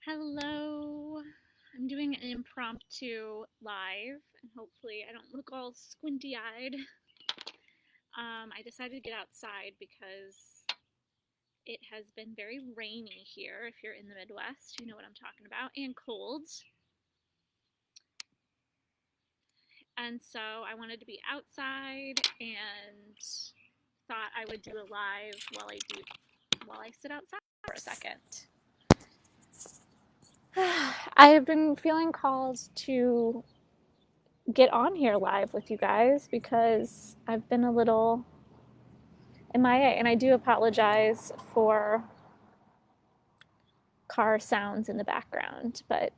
Hello. I'm doing an impromptu live, and hopefully, I don't look all squinty eyed. I decided to get outside because it has been very rainy here. If you're in the Midwest, you know what I'm talking about, and cold. And so I wanted to be outside and thought I would do a live while I sit outside for a second. I have been feeling called to get on here live with you guys because I've been a little MIA, and I do apologize for car sounds in the background, but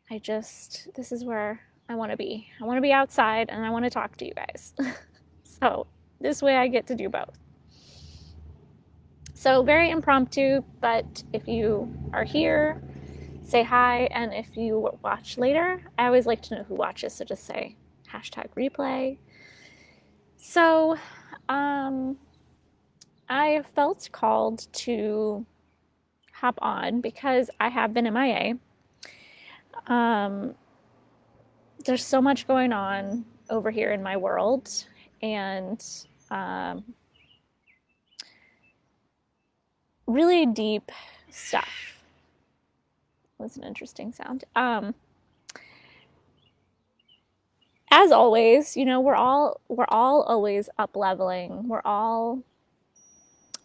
this is where I want to be. I want to be outside and I want to talk to you guys. So this way I get to do both. So very impromptu, but if you are here, say hi, and if you watch later, I always like to know who watches, so just say #replay. So, I felt called to hop on because I have been MIA. There's so much going on over here in my world, and really deep stuff. That was an interesting sound. As always, you know, we're all always up leveling. We're all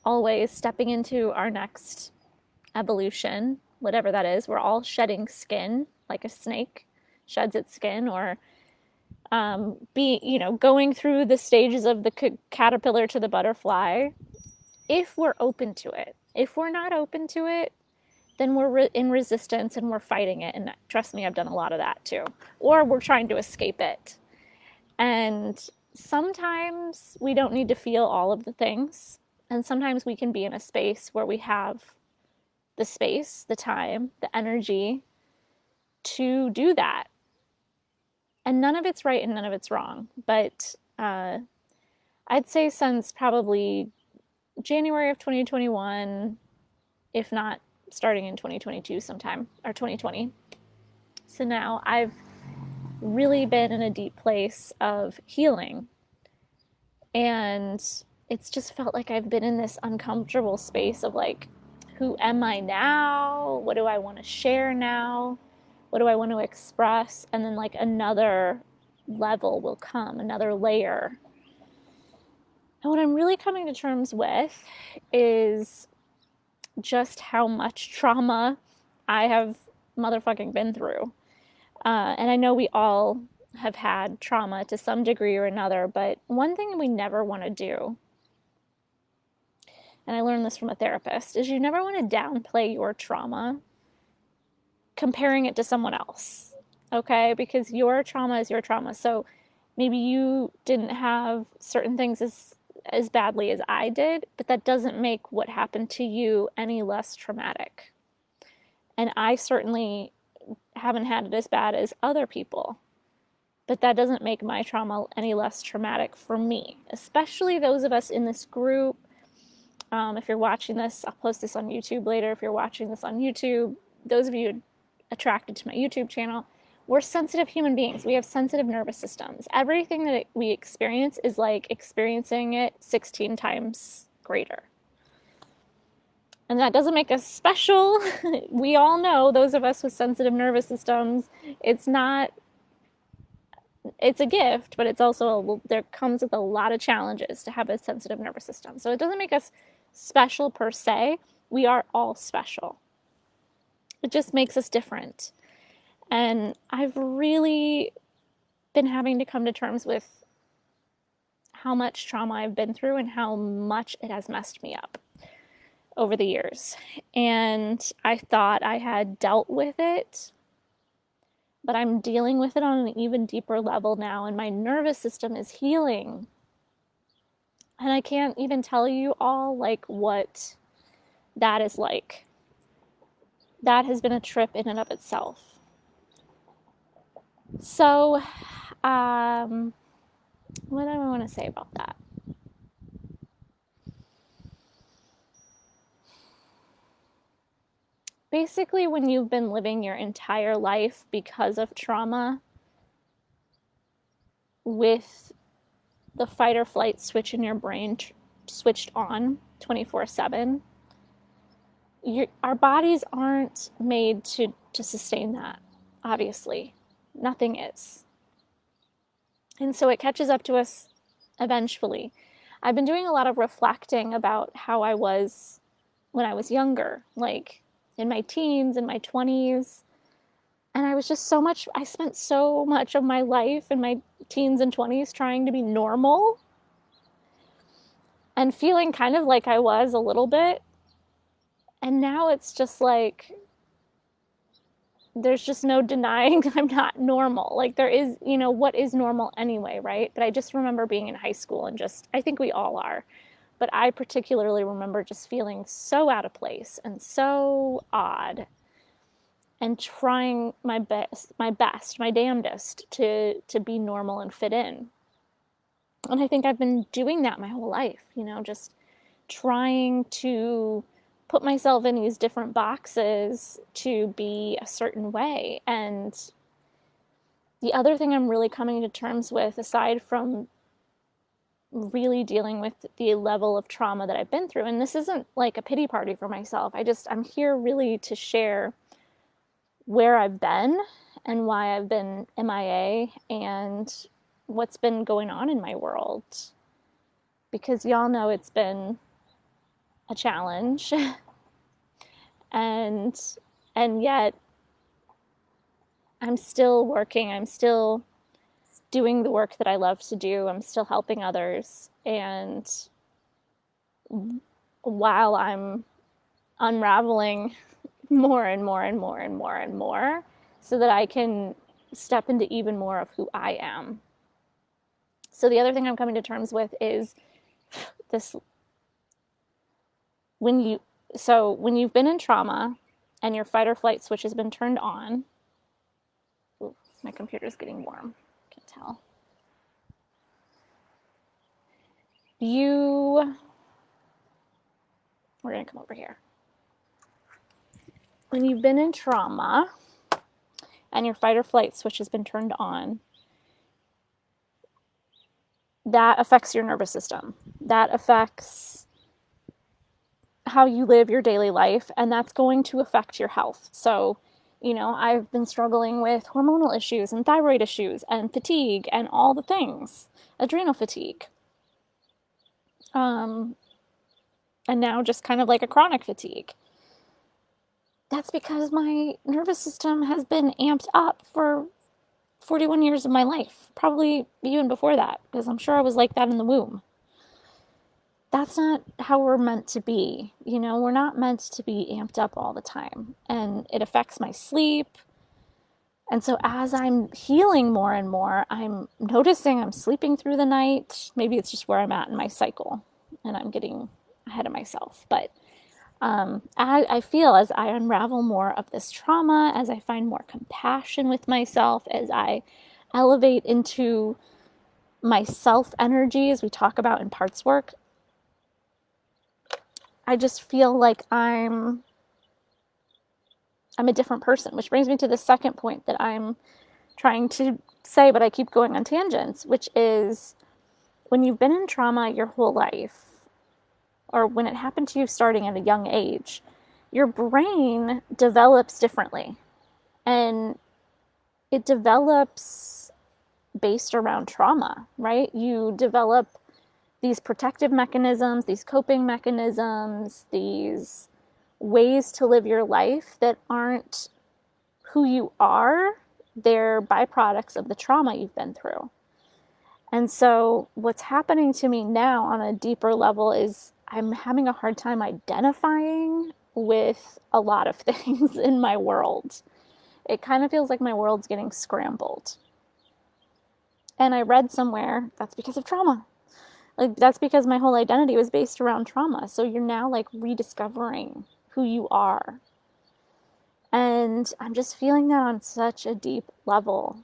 always stepping into our next evolution, whatever that is. We're all shedding skin like a snake sheds its skin, or going through the stages of the caterpillar to the butterfly, if we're open to it. If we're not open to it, then we're in resistance and we're fighting it. And trust me, I've done a lot of that too. Or we're trying to escape it. And sometimes we don't need to feel all of the things. And sometimes we can be in a space where we have the space, the time, the energy to do that. And none of it's right and none of it's wrong. But I'd say since probably January of 2021, if not starting in 2022 sometime, or 2020. So now I've really been in a deep place of healing. And it's just felt like I've been in this uncomfortable space of like, who am I now? What do I want to share now? What do I want to express? And then like another level will come, another layer. And what I'm really coming to terms with is just how much trauma I have motherfucking been through. And I know we all have had trauma to some degree or another, but one thing we never want to do, and I learned this from a therapist, is you never want to downplay your trauma comparing it to someone else, okay? Because your trauma is your trauma. So maybe you didn't have certain things as badly as I did, but that doesn't make what happened to you any less traumatic. And I certainly haven't had it as bad as other people, but that doesn't make my trauma any less traumatic for me, especially those of us in this group. If you're watching this, I'll post this on YouTube later. If you're watching this on YouTube, those of you attracted to my YouTube channel, we're sensitive human beings. We have sensitive nervous systems. Everything that we experience is like experiencing it 16 times greater. And that doesn't make us special. We all know, those of us with sensitive nervous systems, it's a gift, but it's also there comes with a lot of challenges to have a sensitive nervous system. So it doesn't make us special per se. We are all special. It just makes us different. And I've really been having to come to terms with how much trauma I've been through and how much it has messed me up over the years. And I thought I had dealt with it, but I'm dealing with it on an even deeper level now, and my nervous system is healing. And I can't even tell you all like what that is like. That has been a trip in and of itself. So, what do I want to say about that? basically when you've been living your entire life because of trauma with the fight or flight switch in your brain switched on 24/7, our bodies aren't made to sustain that, obviously. Nothing is. And so it catches up to us eventually. I've been doing a lot of reflecting about how I was when I was younger, like in my teens, in my 20s. And I spent so much of my life in my teens and 20s trying to be normal and feeling kind of like I was a little bit. And now it's just like, there's just no denying I'm not normal. Like there is, what is normal anyway, right? But I just remember being in high school and I think we all are, but I particularly remember just feeling so out of place and so odd and trying my best, my damnedest to be normal and fit in. And I think I've been doing that my whole life, just trying to put myself in these different boxes to be a certain way. And the other thing I'm really coming to terms with, aside from really dealing with the level of trauma that I've been through, and this isn't like a pity party for myself, I'm here really to share where I've been and why I've been MIA and what's been going on in my world. Because y'all know it's been a challenge. and yet I'm still working. I'm still doing the work that I love to do. I'm still helping others. And while I'm unraveling more and more and more and more and more so that I can step into even more of who I am. So the other thing I'm coming to terms with is this, when you've been in trauma and your fight or flight switch has been turned on. Ooh, my computer's getting warm. Can't tell. We're going to come over here. When you've been in trauma and your fight or flight switch has been turned on, that affects your nervous system. That affects how you live your daily life, and that's going to affect your health. So, I've been struggling with hormonal issues and thyroid issues and fatigue and all the things, adrenal fatigue. And now just kind of like a chronic fatigue. That's because my nervous system has been amped up for 41 years of my life, probably even before that, because I'm sure I was like that in the womb. That's not how we're meant to be. We're not meant to be amped up all the time, and it affects my sleep. And so as I'm healing more and more, I'm noticing I'm sleeping through the night. Maybe it's just where I'm at in my cycle and I'm getting ahead of myself. But I feel as I unravel more of this trauma, as I find more compassion with myself, as I elevate into my self energy, as we talk about in parts work, I just feel like I'm a different person, which brings me to the second point that I'm trying to say, but I keep going on tangents, which is when you've been in trauma your whole life, or when it happened to you starting at a young age, your brain develops differently. And it develops based around trauma, right? You develop these protective mechanisms, these coping mechanisms, these ways to live your life that aren't who you are. They're byproducts of the trauma you've been through. And so what's happening to me now on a deeper level is I'm having a hard time identifying with a lot of things in my world. It kind of feels like my world's getting scrambled. And I read somewhere that's because of trauma. Like, that's because my whole identity was based around trauma. So you're now like rediscovering who you are. And I'm just feeling that on such a deep level.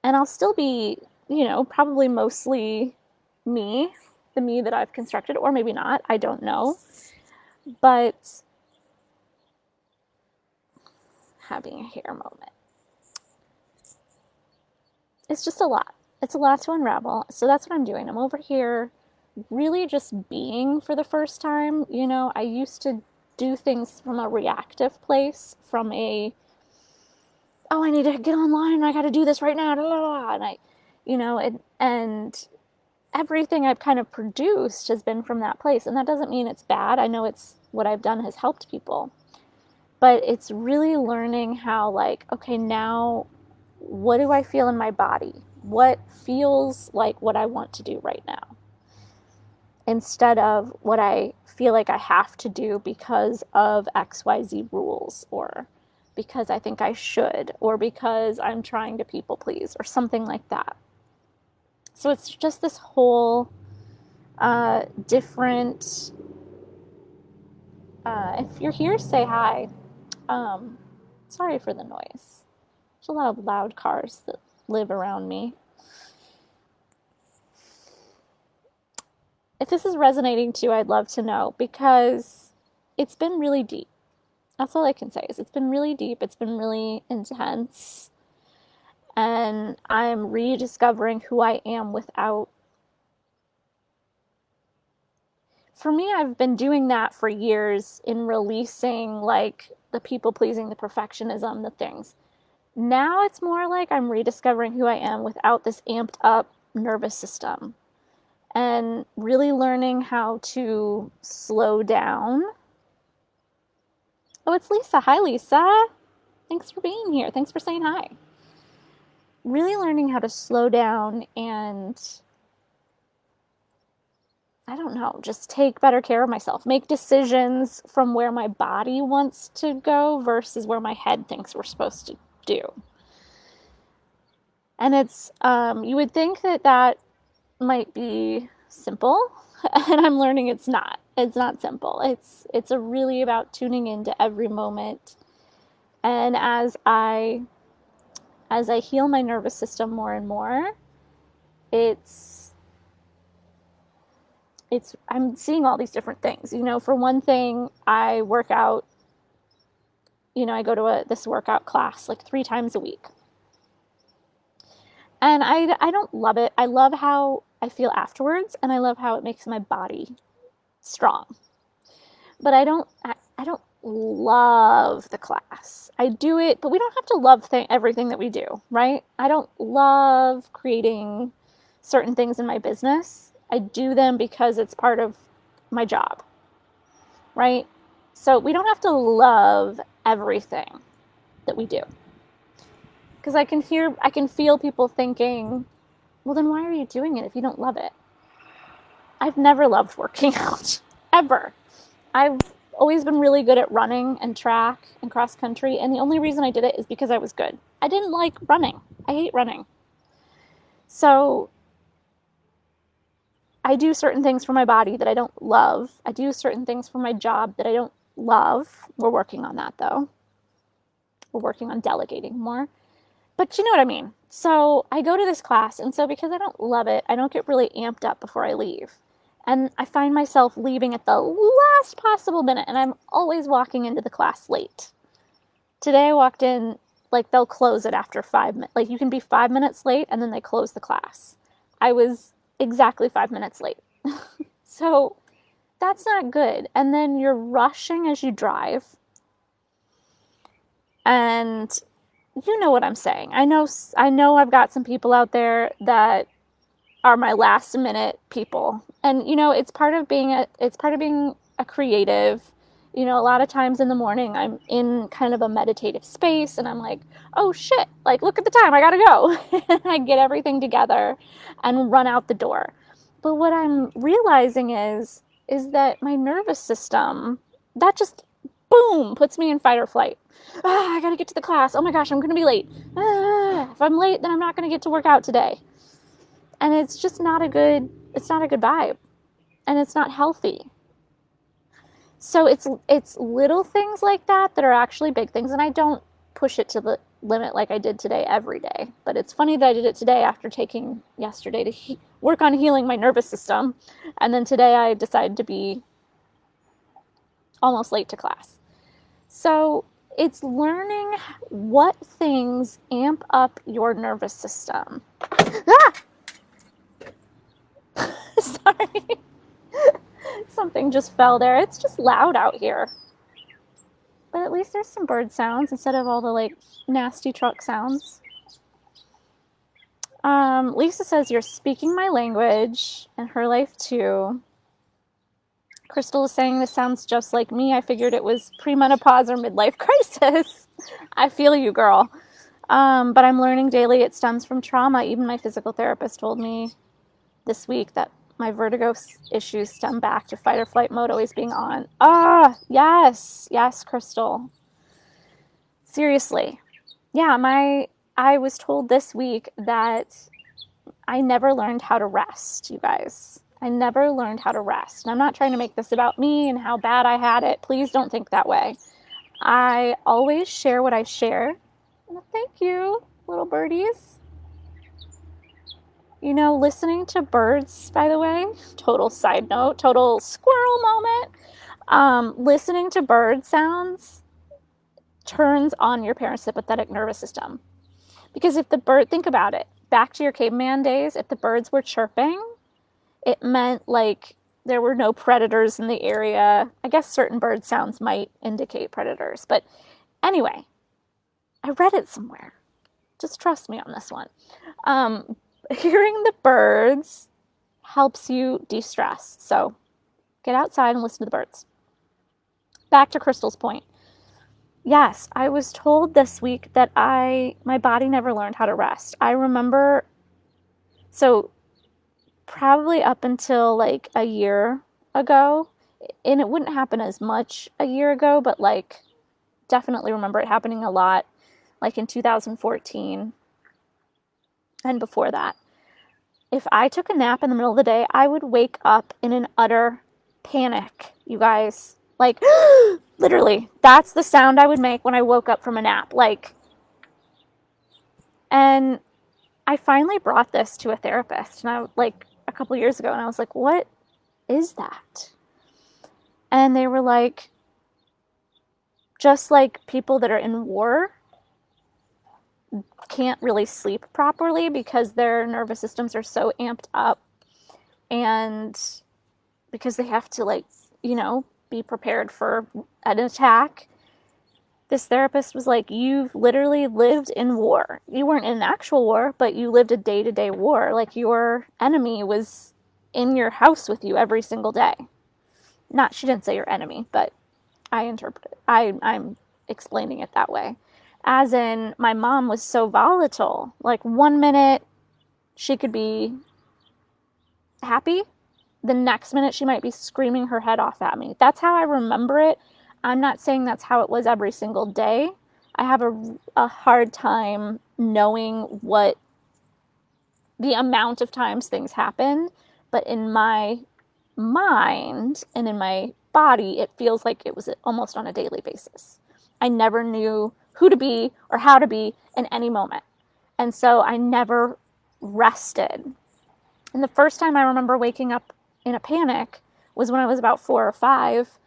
And I'll still be, probably mostly me, the me that I've constructed, or maybe not, I don't know. But having a hair moment. It's just a lot. It's a lot to unravel. So that's what I'm doing. I'm over here really just being for the first time. You know, I used to do things from a reactive place, from a, oh, I need to get online and I got to do this right now. Blah, blah, blah. And I, you know, and everything I've kind of produced has been from that place. And that doesn't mean it's bad. I know it's what I've done has helped people. But it's really learning how, like, okay, now what do I feel in my body? What feels like what I want to do right now? Instead of what I feel like I have to do because of XYZ rules, or because I think I should, or because I'm trying to people please, or something like that. So it's just this whole different, if you're here, say hi. Sorry for the noise. There's a lot of loud cars that live around me. If this is resonating too, I'd love to know, because it's been really deep. That's all I can say is it's been really deep. It's been really intense. And I'm rediscovering who I am without. For me, I've been doing that for years in releasing, like, the people pleasing, the perfectionism, the things. Now it's more like I'm rediscovering who I am without this amped up nervous system, and really learning how to slow down. Oh, it's Lisa. Hi, Lisa. Thanks for being here. Thanks for saying hi. Really learning how to slow down and, I don't know, just take better care of myself. Make decisions from where my body wants to go versus where my head thinks we're supposed to do. And it's, you would think that that might be simple, and I'm learning it's not. It's not simple. It's a really about tuning into every moment. And as I heal my nervous system more and more, I'm seeing all these different things. You know, for one thing, I work out, you know, I go to this workout class like 3 times a week. And I don't love it. I love how I feel afterwards, and I love how it makes my body strong. But I don't love the class. I do it, but we don't have to love everything that we do, right? I don't love creating certain things in my business. I do them because it's part of my job, right? So we don't have to love everything that we do. Because I can feel people thinking, well, then why are you doing it if you don't love it? I've never loved working out, ever. I've always been really good at running and track and cross country, and the only reason I did it is because I was good. I didn't like running. I hate running. So I do certain things for my body that I don't love. I do certain things for my job that I don't love. We're working on that, though. We're working on delegating more. But you know what I mean. So I go to this class, and so because I don't love it, I don't get really amped up before I leave. And I find myself leaving at the last possible minute, and I'm always walking into the class late. Today I walked in, like, they'll close it after 5 minutes. Like, you can be 5 minutes late, and then they close the class. I was exactly 5 minutes late. So that's not good. And then you're rushing as you drive. And you know what I'm saying. I know I've got some people out there that are my last minute people. And you know, it's part of being a creative. You know, a lot of times in the morning I'm in kind of a meditative space, and I'm like, oh shit, like, look at the time, I gotta go. And I get everything together and run out the door. But what I'm realizing is that my nervous system, that just, boom, puts me in fight or flight. I gotta get to the class. Oh my gosh, I'm gonna be late. If I'm late, then I'm not gonna get to work out today. And it's just not a good vibe. And it's not healthy. So it's little things like that are actually big things. And I don't push it to the limit like I did today every day. But it's funny that I did it today after taking yesterday to work on healing my nervous system. And then today I decided to be almost late to class. So It's learning what things amp up your nervous system. Ah! Sorry. Something just fell there. It's just loud out here. But at least there's some bird sounds instead of all the like nasty truck sounds. Lisa says you're speaking my language and her life too. Crystal is saying this sounds just like me. I figured it was premenopause or midlife crisis. I feel you, girl. But I'm learning daily it stems from trauma. Even my physical therapist told me this week that my vertigo issues stem back to fight or flight mode always being on. Ah, yes, Crystal. Seriously. Yeah, I was told this week that I never learned how to rest, you guys. I never learned how to rest. And I'm not trying to make this about me and how bad I had it. Please don't think that way. I always share what I share. Thank you, little birdies. You know, listening to birds, by the way, total side note, total squirrel moment. Listening to bird sounds turns on your parasympathetic nervous system. Because if the bird, think about it, back to your caveman days, if the birds were chirping, it meant like there were no predators in the area. I guess certain bird sounds might indicate predators. But anyway, I read it somewhere. Just trust me on this one. Hearing the birds helps you de-stress. So get outside and listen to the birds. Back to Crystal's point. Yes, I was told this week that my body never learned how to rest. I remember, so probably up until like a year ago, and it wouldn't happen as much a year ago, but like definitely remember it happening a lot, like in 2014 and before that. If I took a nap in the middle of the day, I would wake up in an utter panic, you guys. Like, literally, that's the sound I would make when I woke up from a nap. Like, and I finally brought this to a therapist, and I, like, a couple years ago, and I was like, what is that? And they were like, just like people that are in war can't really sleep properly because their nervous systems are so amped up, and because they have to, like, you know, be prepared for an attack. This therapist was like, you've literally lived in war. You weren't in an actual war, but you lived a day-to-day war. Like, your enemy was in your house with you every single day. Not, she didn't say your enemy, but I interpret it. I'm explaining it that way. As in, my mom was so volatile. Like, 1 minute she could be happy, the next minute she might be screaming her head off at me. That's how I remember it. I'm not saying that's how it was every single day. I have a hard time knowing what the amount of times things happen, but in my mind and in my body, it feels like it was almost on a daily basis. I never knew who to be or how to be in any moment. And so I never rested. And the first time I remember waking up in a panic was when I was about 4 or 5,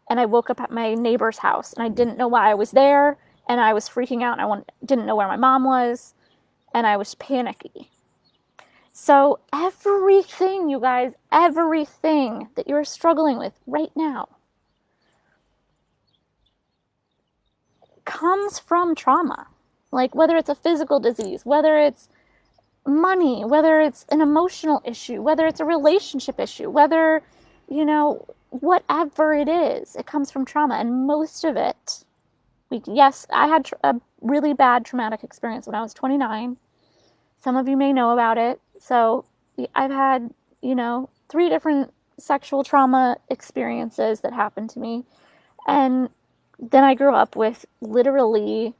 and I woke up at my neighbor's house, and I didn't know why I was there, and I was freaking out, and I didn't know where my mom was, and I was panicky. So everything, you guys, everything that you're struggling with right now comes from trauma. Like, whether it's a physical disease, whether it's money, whether it's an emotional issue, whether it's a relationship issue, whether, you know, whatever it is, it comes from trauma. And most of it, yes, I had a really bad traumatic experience when I was 29. Some of you may know about it. So I've had, you know, 3 different sexual trauma experiences that happened to me. And then I grew up with literally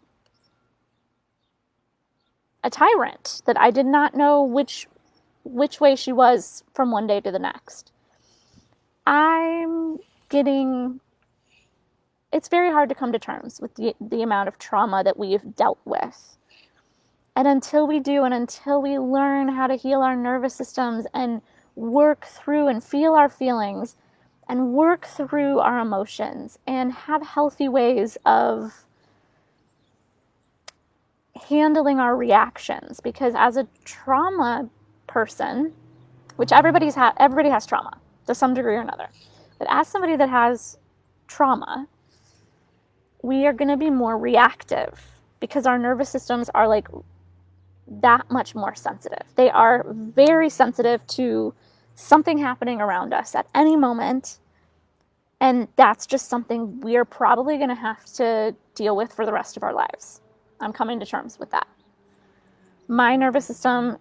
a tyrant that I did not know which way she was from one day to the next. It's very hard to come to terms with the amount of trauma that we've dealt with. And until we do, and until we learn how to heal our nervous systems and work through and feel our feelings and work through our emotions and have healthy ways of handling our reactions, because as a trauma person, which everybody has trauma to some degree or another, but as somebody that has trauma, we are going to be more reactive because our nervous systems are like that much more sensitive. They are very sensitive to something happening around us at any moment. And that's just something we're probably going to have to deal with for the rest of our lives. I'm coming to terms with that. My nervous system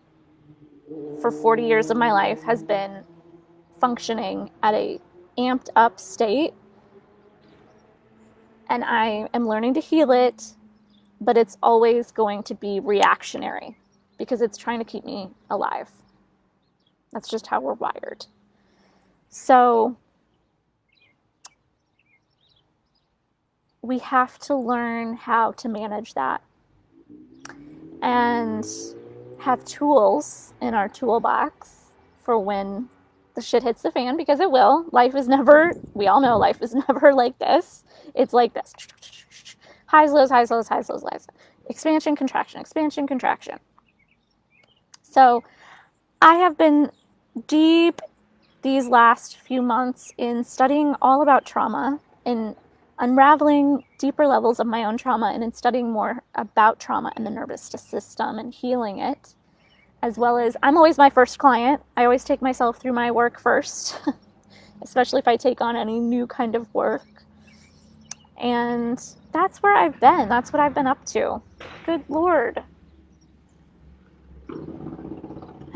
for 40 years of my life has been functioning at a amped up state. And I am learning to heal it, but it's always going to be reactionary because it's trying to keep me alive. That's just how we're wired. So we have to learn how to manage that and have tools in our toolbox for when the shit hits the fan, because it will. Life is never, we all know life is never like this. It's like this. Highs, lows, highs, lows, highs, lows, lows. Expansion, contraction, expansion, contraction. So I have been deep these last few months in studying all about trauma, in unraveling deeper levels of my own trauma, and in studying more about trauma and the nervous system and healing it, as well as I'm always my first client. I always take myself through my work first, especially if I take on any new kind of work. And that's where I've been. That's what I've been up to. Good Lord. I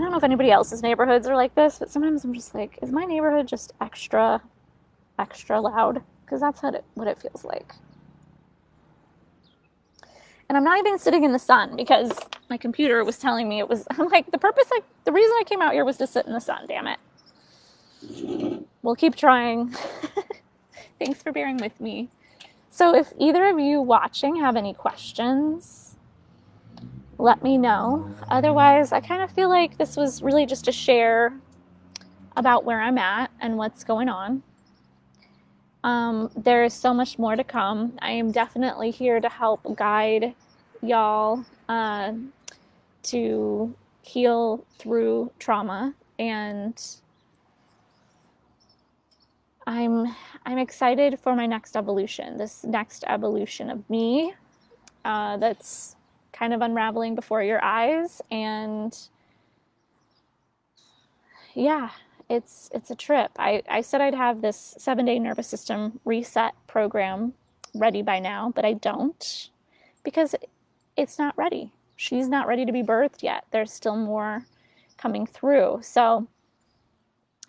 don't know if anybody else's neighborhoods are like this, but sometimes I'm just like, is my neighborhood just extra loud? Because that's what it feels like. And I'm not even sitting in the sun because my computer was telling me it was, I'm like, the reason I came out here was to sit in the sun, damn it. We'll keep trying. Thanks for bearing with me. So if either of you watching have any questions, let me know. Otherwise, I kind of feel like this was really just a share about where I'm at and what's going on. There is so much more to come. I am definitely here to help guide y'all to heal through trauma, and I'm excited for my next evolution. This next evolution of me that's kind of unraveling before your eyes, and yeah. It's a trip. I said I'd have this 7-day nervous system reset program ready by now, but I don't, because it's not ready. She's not ready to be birthed yet. There's still more coming through. So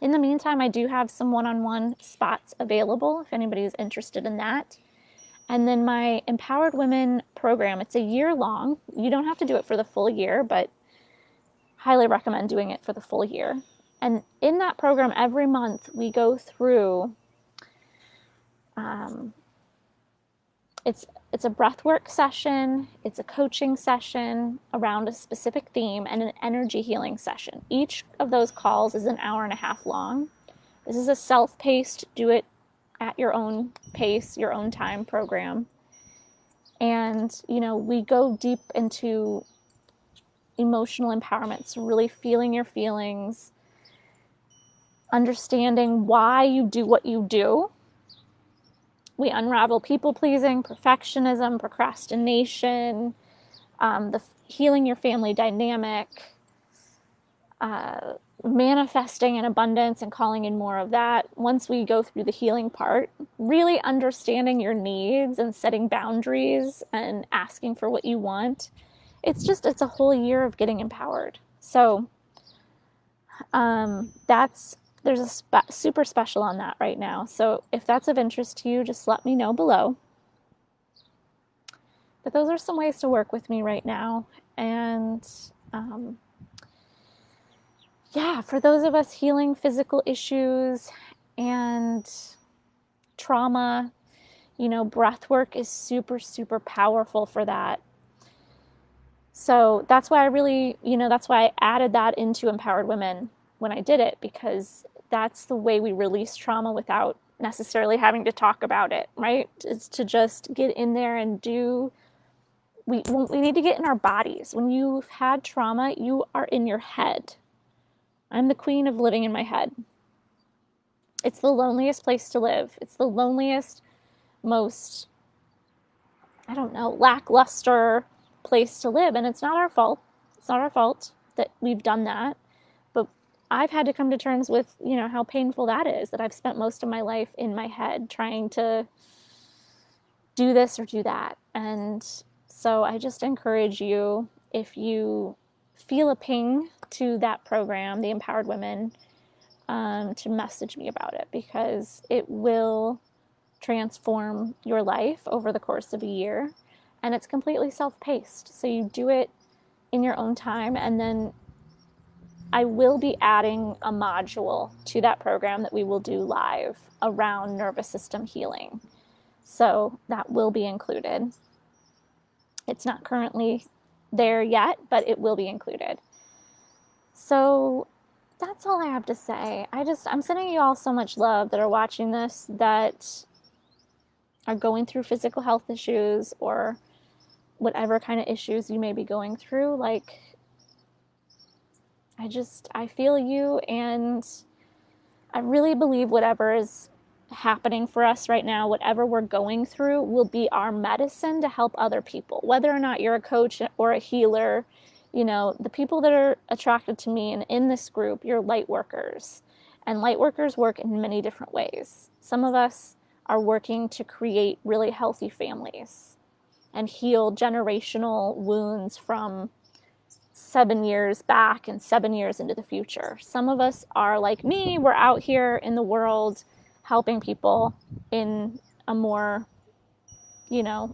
in the meantime, I do have some one-on-one spots available if anybody is interested in that. And then my Empowered Women program, it's a year long. You don't have to do it for the full year, but highly recommend doing it for the full year. And in that program, every month we go through, it's a breathwork session, it's a coaching session around a specific theme, and an energy healing session. Each of those calls is an hour and a half long. This is a self-paced, do it at your own pace, your own time program. And, we go deep into emotional empowerment, so really feeling your feelings, understanding why you do what you do. We unravel people-pleasing, perfectionism, procrastination, the healing your family dynamic, manifesting in abundance and calling in more of that. Once we go through the healing part, really understanding your needs and setting boundaries and asking for what you want. It's a whole year of getting empowered. So there's a super special on that right now. So if that's of interest to you, just let me know below. But those are some ways to work with me right now. And for those of us healing physical issues and trauma, breath work is super, super powerful for that. So that's why that's why I added that into Empowered Women when I did it, because that's the way we release trauma without necessarily having to talk about it, right? It's to just get in there and do we need to get in our bodies. When you've had trauma, you are in your head. I'm the queen of living in my head. It's the loneliest place to live. It's the loneliest, most, I don't know, lackluster place to live. And it's not our fault. It's not our fault that we've done that. But I've had to come to terms with, how painful that is, that I've spent most of my life in my head trying to do this or do that. And so I just encourage you, if you feel a ping to that program, the Empowered Women, to message me about it, because it will transform your life over the course of a year. And it's completely self-paced. So you do it in your own time. And then I will be adding a module to that program that we will do live around nervous system healing. So that will be included. It's not currently there yet, but it will be included. So that's all I have to say. I'm sending you all so much love that are watching this, that are going through physical health issues or whatever kind of issues you may be going through. Like, I feel you, and I really believe whatever is happening for us right now, whatever we're going through, will be our medicine to help other people. Whether or not you're a coach or a healer, the people that are attracted to me and in this group, you're light workers. And light workers work in many different ways. Some of us are working to create really healthy families and heal generational wounds from 7 years back and 7 years into the future. Some of us are like me, we're out here in the world helping people in a more,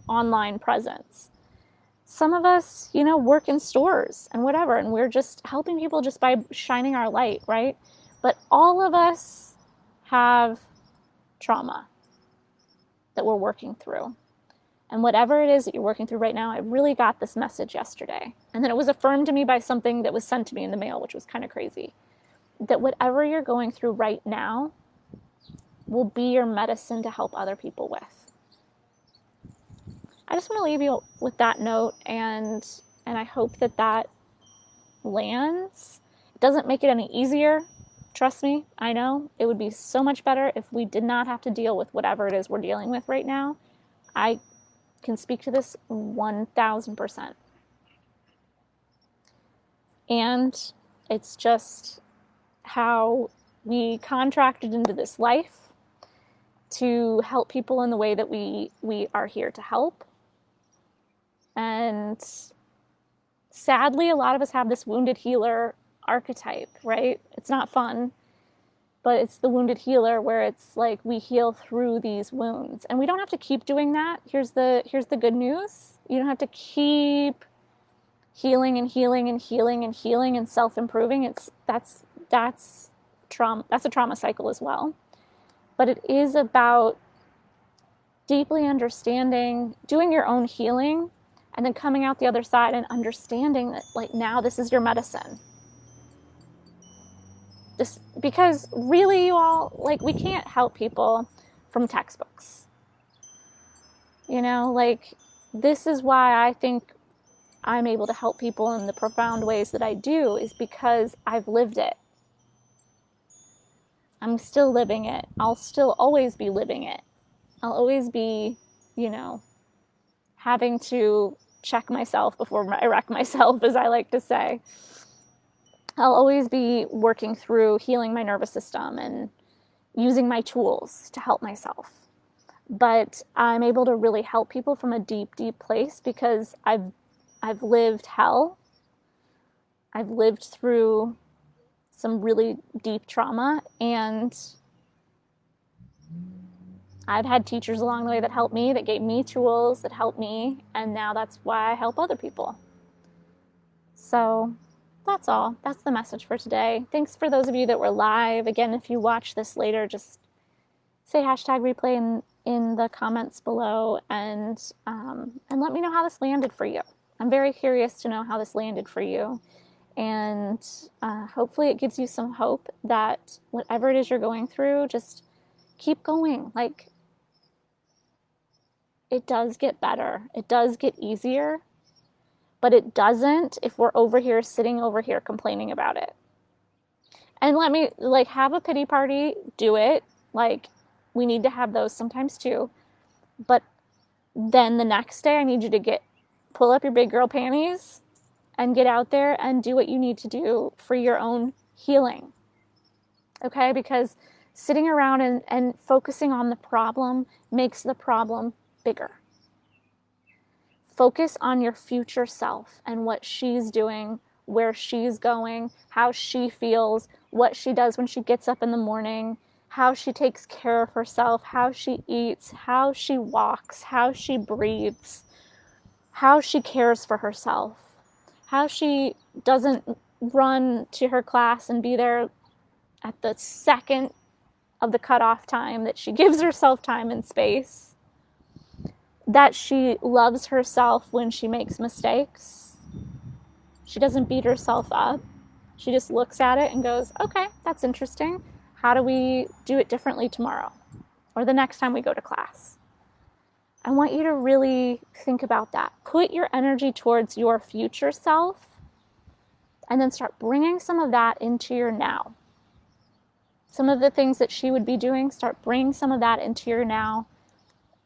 online presence. Some of us, work in stores and whatever, and we're just helping people just by shining our light, right? But all of us have trauma that we're working through. And whatever it is that you're working through right now, I really got this message yesterday. And then it was affirmed to me by something that was sent to me in the mail, which was kind of crazy. That whatever you're going through right now will be your medicine to help other people with. I just want to leave you with that note, and I hope that lands. It doesn't make it any easier. Trust me, I know. It would be so much better if we did not have to deal with whatever it is we're dealing with right now. I can speak to this 1000%. And it's just how we contracted into this life to help people in the way that we are here to help. And sadly, a lot of us have this wounded healer archetype, right? It's not fun, but it's the wounded healer, where it's like we heal through these wounds. And we don't have to keep doing that. Here's the good news. You don't have to keep healing and healing and healing and healing and self-improving. That's trauma. That's a trauma cycle as well. But it is about deeply understanding, doing your own healing, and then coming out the other side and understanding that, like, now this is your medicine. Because really, you all, like, we can't help people from textbooks. This is why I think I'm able to help people in the profound ways that I do, is because I've lived it. I'm still living it. I'll still always be living it. I'll always be, having to check myself before I wreck myself, as I like to say. I'll always be working through healing my nervous system and using my tools to help myself. But I'm able to really help people from a deep, deep place, because I've lived hell. I've lived through some really deep trauma, and I've had teachers along the way that helped me, that gave me tools, that helped me, and now that's why I help other people. So that's all. That's the message for today. Thanks for those of you that were live. Again, if you watch this later, just say #replay in the comments below, and let me know how this landed for you. I'm very curious to know how this landed for you. And hopefully it gives you some hope that whatever it is you're going through, just keep going. Like, it does get better. It does get easier. But it doesn't if we're over here, sitting over here, complaining about it. And let me, like, have a pity party, do it. Like, we need to have those sometimes too. But then the next day, I need you to pull up your big girl panties and get out there and do what you need to do for your own healing. Okay? Because sitting around and focusing on the problem makes the problem bigger. Focus on your future self and what she's doing, where she's going, how she feels, what she does when she gets up in the morning, how she takes care of herself, how she eats, how she walks, how she breathes, how she cares for herself, how she doesn't run to her class and be there at the second of the cutoff time, that she gives herself time and space, that she loves herself when she makes mistakes. She doesn't beat herself up. She just looks at it and goes, okay, that's interesting. How do we do it differently tomorrow or the next time we go to class? I want you to really think about that. Put your energy towards your future self and then start bringing some of that into your now. Some of the things that she would be doing, start bringing some of that into your now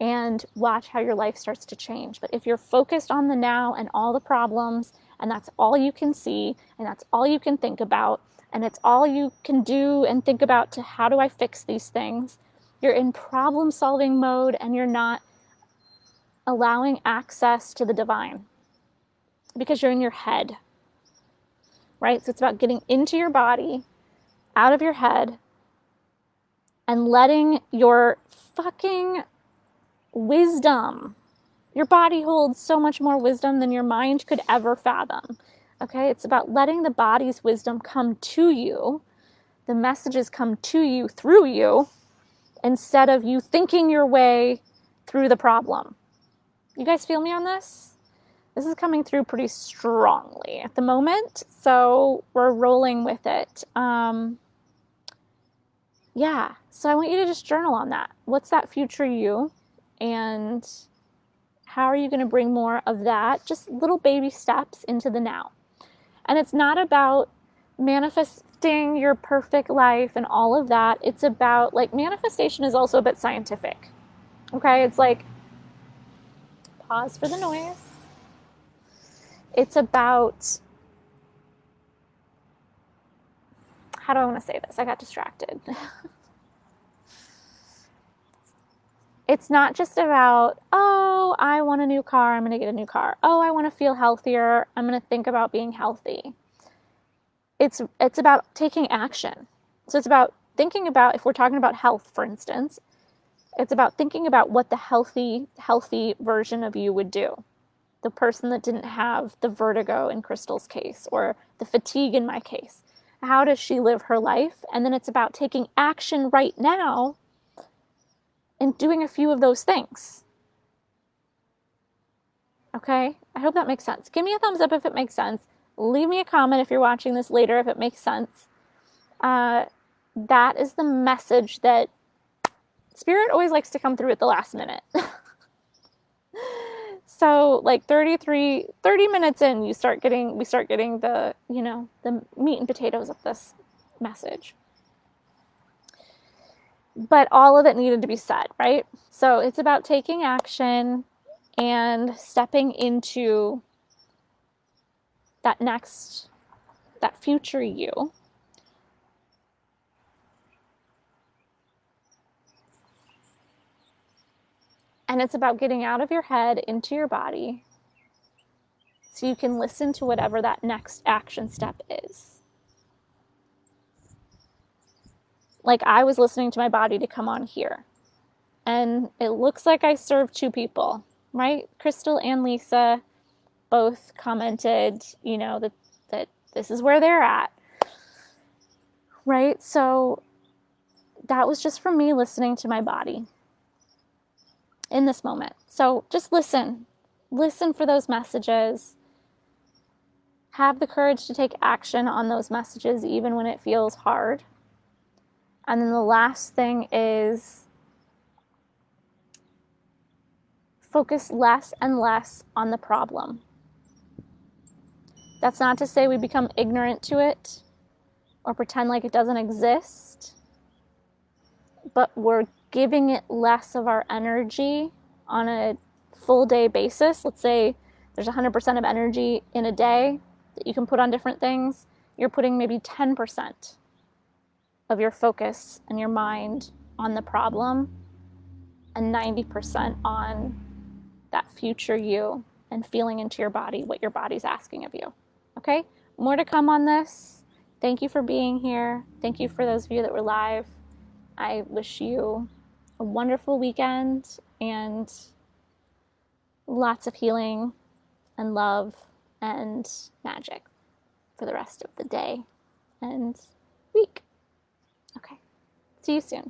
and watch how your life starts to change. But if you're focused on the now and all the problems, and that's all you can see, and that's all you can think about, and it's all you can do and think about to how do I fix these things, you're in problem-solving mode and you're not allowing access to the divine because you're in your head, right? So it's about getting into your body, out of your head, and letting your fucking wisdom. Your body holds so much more wisdom than your mind could ever fathom. Okay? It's about letting the body's wisdom come to you, the messages come to you through you, instead of you thinking your way through the problem. You guys feel me on this? This is coming through pretty strongly at the moment, so we're rolling with it. Yeah, so I want you to just journal on that. What's that future you? And how are you going to bring more of that? Just little baby steps into the now. And it's not about manifesting your perfect life and all of that. It's about, like, manifestation is also a bit scientific. Okay? It's like, pause for the noise. It's about, how do I want to say this? I got distracted. It's not just about, oh, I want a new car, I'm going to get a new car. Oh, I want to feel healthier, I'm going to think about being healthy. It's about taking action. So it's about thinking about, if we're talking about health, for instance, it's about thinking about what the healthy version of you would do. The person that didn't have the vertigo in Crystal's case, or the fatigue in my case. How does she live her life? And then it's about taking action right now and doing a few of those things. Okay? I hope that makes sense. Give me a thumbs up if it makes sense. Leave me a comment if you're watching this later if it makes sense. That is the message that Spirit always likes to come through at the last minute. So like 30 minutes in, we start getting the, the meat and potatoes of this message. But all of it needed to be said, right? So it's about taking action and stepping into that future you. And it's about getting out of your head into your body so you can listen to whatever that next action step is. Like, I was listening to my body to come on here. And it looks like I served two people, right? Crystal and Lisa both commented, that this is where they're at. Right? So that was just from me listening to my body in this moment. So just listen. Listen for those messages. Have the courage to take action on those messages even when it feels hard. And then the last thing is focus less and less on the problem. That's not to say we become ignorant to it or pretend like it doesn't exist, but we're giving it less of our energy on a full day basis. Let's say there's 100% of energy in a day that you can put on different things. You're putting maybe 10% of your focus and your mind on the problem and 90% on that future you and feeling into your body what your body's asking of you. Okay? More to come on this. Thank you for being here. Thank you for those of you that were live. I wish you a wonderful weekend and lots of healing and love and magic for the rest of the day and week. Okay. See you soon.